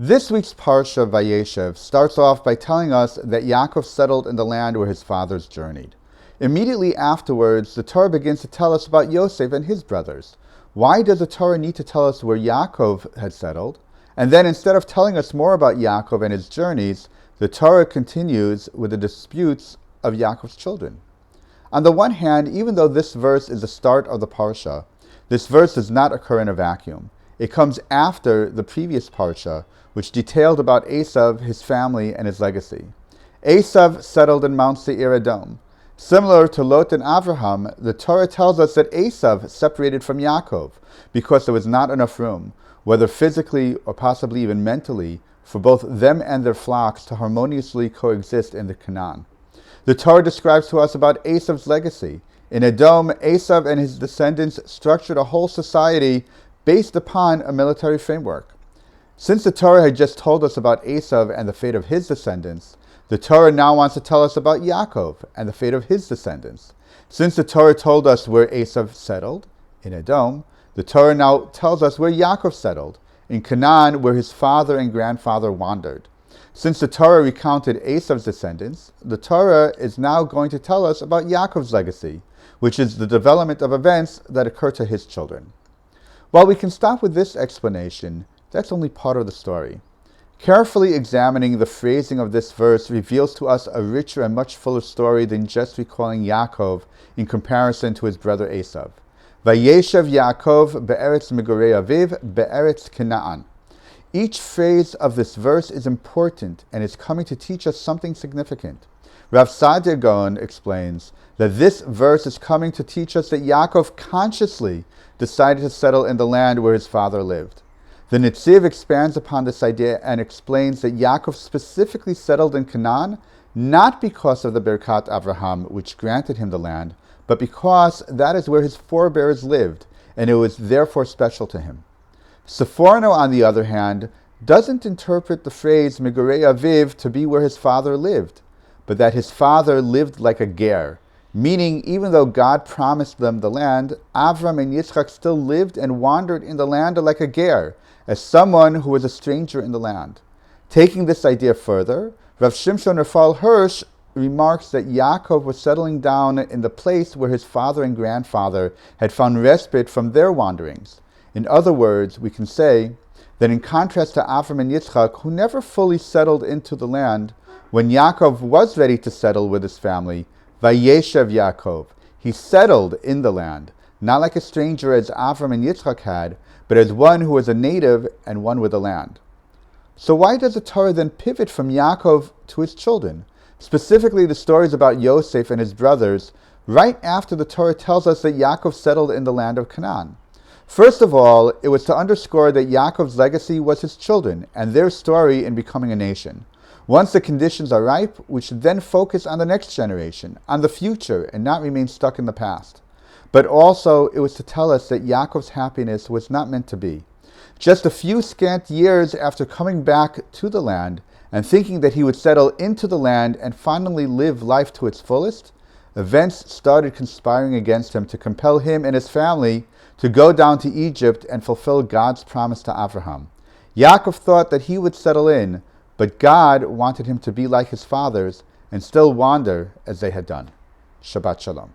This week's Parsha, VaYeishev, starts off by telling us that Yaakov settled in the land where his fathers journeyed. Immediately afterwards, the Torah begins to tell us about Yosef and his brothers. Why does the Torah need to tell us where Yaakov had settled? And then instead of telling us more about Yaakov and his journeys, the Torah continues with the disputes of Yaakov's children. On the one hand, even though this verse is the start of the Parsha, this verse does not occur in a vacuum. It comes after the previous Parsha, which detailed about Esav, his family, and his legacy. Esav settled in Mount Seir Edom. Similar to Lot and Avraham, the Torah tells us that Esav separated from Yaakov because there was not enough room, whether physically or possibly even mentally, for both them and their flocks to harmoniously coexist in the Canaan. The Torah describes to us about Esav's legacy. In Edom, Esav and his descendants structured a whole society based upon a military framework. Since the Torah had just told us about Esav and the fate of his descendants, the Torah now wants to tell us about Yaakov and the fate of his descendants. Since the Torah told us where Esav settled, in Edom, the Torah now tells us where Yaakov settled, in Canaan, where his father and grandfather wandered. Since the Torah recounted Esav's descendants, the Torah is now going to tell us about Yaakov's legacy, which is the development of events that occur to his children. While we can stop with this explanation, that's only part of the story. Carefully examining the phrasing of this verse reveals to us a richer and much fuller story than just recalling Yaakov in comparison to his brother Esav. VaYeishev Yaakov be'eretz migorei aviv be'eretz Canaan. Each phrase of this verse is important and is coming to teach us something significant. Rav Saadia Gaon explains that this verse is coming to teach us that Yaakov consciously decided to settle in the land where his father lived. The Netziv expands upon this idea and explains that Yaakov specifically settled in Canaan not because of the Birkat Avraham, which granted him the land, but because that is where his forebears lived, and it was therefore special to him. Seforno, on the other hand, doesn't interpret the phrase Migorei Aviv to be where his father lived, but that his father lived like a ger, meaning even though God promised them the land, Avram and Yitzchak still lived and wandered in the land like a ger, as someone who was a stranger in the land. Taking this idea further, Rav Shimshon Raphael Hirsch remarks that Yaakov was settling down in the place where his father and grandfather had found respite from their wanderings. In other words, we can say that in contrast to Avram and Yitzchak, who never fully settled into the land, when Yaakov was ready to settle with his family, VaYeishev Yaakov, he settled in the land, not like a stranger as Avram and Yitzchak had, but as one who was a native and one with the land. So why does the Torah then pivot from Yaakov to his children, specifically the stories about Yosef and his brothers, right after the Torah tells us that Yaakov settled in the land of Canaan? First of all, it was to underscore that Yaakov's legacy was his children and their story in becoming a nation. Once the conditions are ripe, we should then focus on the next generation, on the future, and not remain stuck in the past. But also, it was to tell us that Yaakov's happiness was not meant to be. Just a few scant years after coming back to the land and thinking that he would settle into the land and finally live life to its fullest, events started conspiring against him to compel him and his family to go down to Egypt and fulfill God's promise to Abraham. Yaakov thought that he would settle in, but God wanted him to be like his fathers and still wander as they had done. Shabbat Shalom.